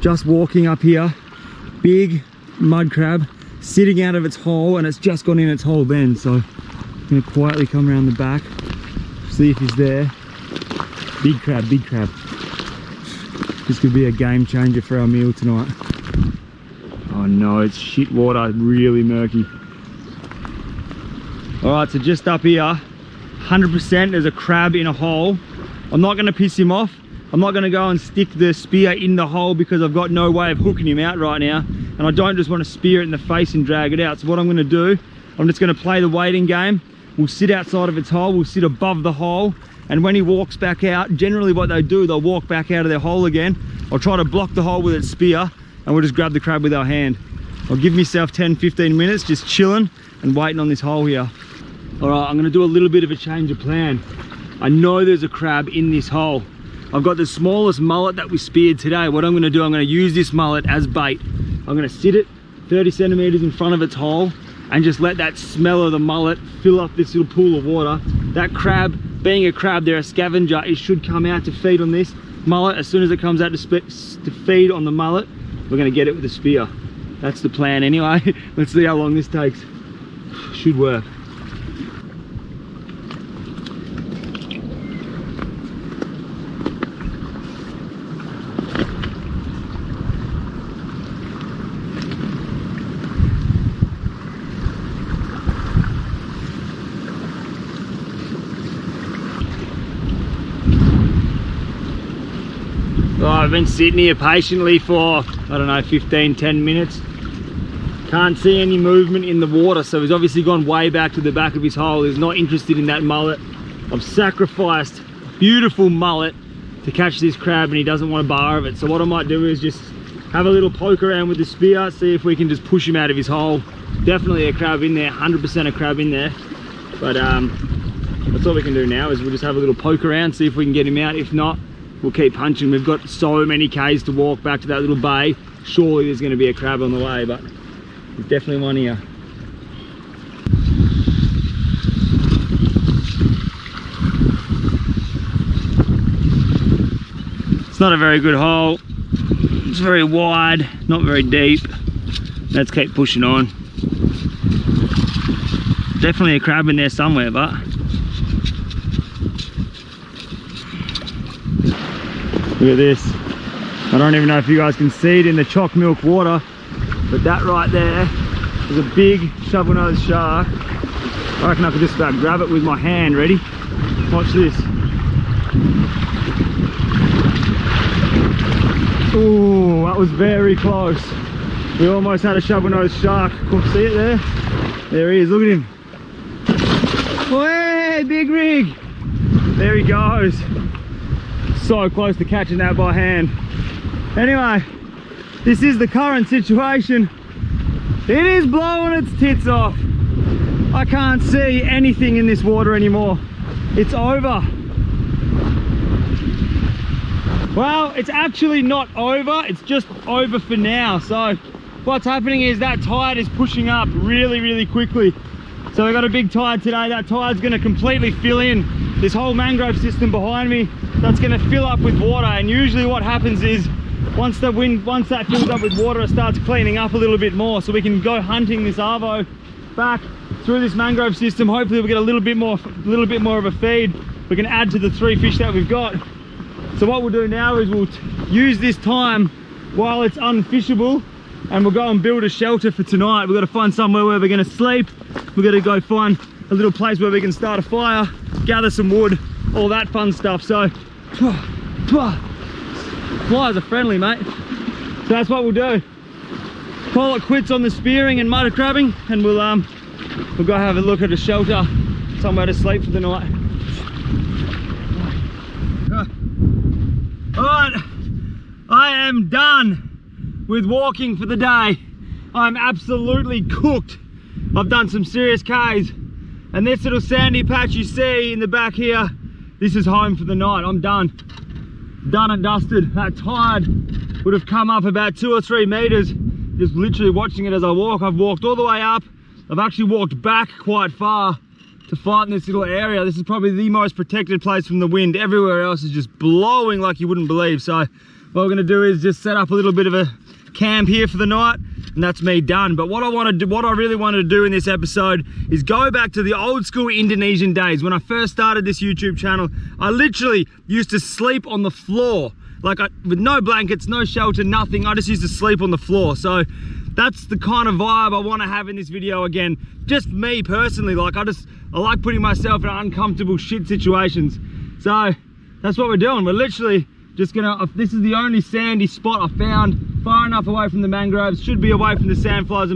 Just walking up here, big mud crab sitting out of its hole, and it's just gone in its hole then. So I'm gonna quietly come around the back, see if he's there. Big crab, big crab. This could be a game changer for our meal tonight. Oh no, it's shit water, really murky. All right, so just up here, 100% there's a crab in a hole. I'm not gonna piss him off. I'm not gonna go and stick the spear in the hole because I've got no way of hooking him out right now. And I don't just want to spear it in the face and drag it out. So what I'm gonna do, I'm just gonna play the waiting game. We'll sit outside of its hole, we'll sit above the hole. And when he walks back out, generally what they do, they'll walk back out of their hole again. I'll try to block the hole with its spear and we'll just grab the crab with our hand. I'll give myself 10-15 minutes just chilling and waiting on this hole here. All right, I'm gonna do a little bit of a change of plan. I know there's a crab in this hole. I've got the smallest mullet that we speared today. What I'm gonna do, I'm gonna use this mullet as bait. I'm gonna sit it 30 centimeters in front of its hole and just let that smell of the mullet fill up this little pool of water. That crab, being a crab, they're a scavenger. It should come out to feed on this mullet. As soon as it comes out to feed on the mullet, we're gonna get it with a spear. That's the plan anyway. Let's see how long this takes. Should work. I've been sitting here patiently for, I don't know, 15-10 minutes. Can't see any movement in the water, so he's obviously gone way back to the back of his hole. He's not interested in that mullet. I've sacrificed a beautiful mullet to catch this crab, and he doesn't want a bar of it. So what I might do is just have a little poke around with the spear, see if we can just push him out of his hole. Definitely a crab in there, 100% a crab in there. But that's all we can do now, is we'll just have a little poke around, see if we can get him out. If not, we'll keep punching. We've got so many Ks to walk back to that little bay. Surely there's going to be a crab on the way, but there's definitely one here. It's not a very good hole. It's very wide, not very deep. Let's keep pushing on. Definitely a crab in there somewhere, but look at this. I don't even know if you guys can see it in the chalk milk water, but that right there is a big shovel-nosed shark. I reckon I could just about grab it with my hand. Ready? Watch this. Ooh, that was very close. We almost had a shovel-nosed shark. See it there? There he is, look at him. Hey, big rig! There he goes. So close to catching that by hand. Anyway, this is the current situation. It is blowing its tits off. I can't see anything in this water anymore. It's over. Well, it's actually not over, it's just over for now. So what's happening is that tide is pushing up really quickly. So we've got a big tide today. That tide's going to completely fill in this whole mangrove system behind me. That's going to fill up with water, and usually what happens is once that fills up with water, it starts cleaning up a little bit more, so we can go hunting this arvo back through this mangrove system. Hopefully we'll get a little bit more of a feed. We can add to the 3 fish that we've got. So what we'll do now is we'll use this time while it's unfishable, and we'll go and build a shelter for tonight. We've got to find somewhere where we're going to sleep. We've got to go find a little place where we can start a fire, gather some wood, all that fun stuff. So flies are friendly, mate. So that's what we'll do. Call it quits on the spearing and mud crabbing, and we'll go have a look at a shelter, somewhere to sleep for the night. All right, I am done with walking for the day. I'm absolutely cooked. I've done some serious Ks, and this little sandy patch you see in the back here, this is home for the night. I'm done and dusted. That tide would have come up about 2 or 3 meters, just literally watching it as I walk. I've walked all the way up. I've actually walked back quite far to fight in this little area. This is probably the most protected place from the wind. Everywhere else is just blowing like you wouldn't believe. So what we're gonna do is just set up a little bit of a camp here for the night, and that's me done. But what I really wanted to do in this episode is go back to the old school Indonesian days. When I first started this YouTube channel, I literally used to sleep on the floor, like with no blankets, no shelter, nothing. I just used to sleep on the floor. So that's the kind of vibe I want to have in this video again. Just me personally, like I like putting myself in uncomfortable shit situations. So that's what we're doing. We're literally just gonna, this is the only sandy spot I found, far enough away from the mangroves, should be away from the sandflies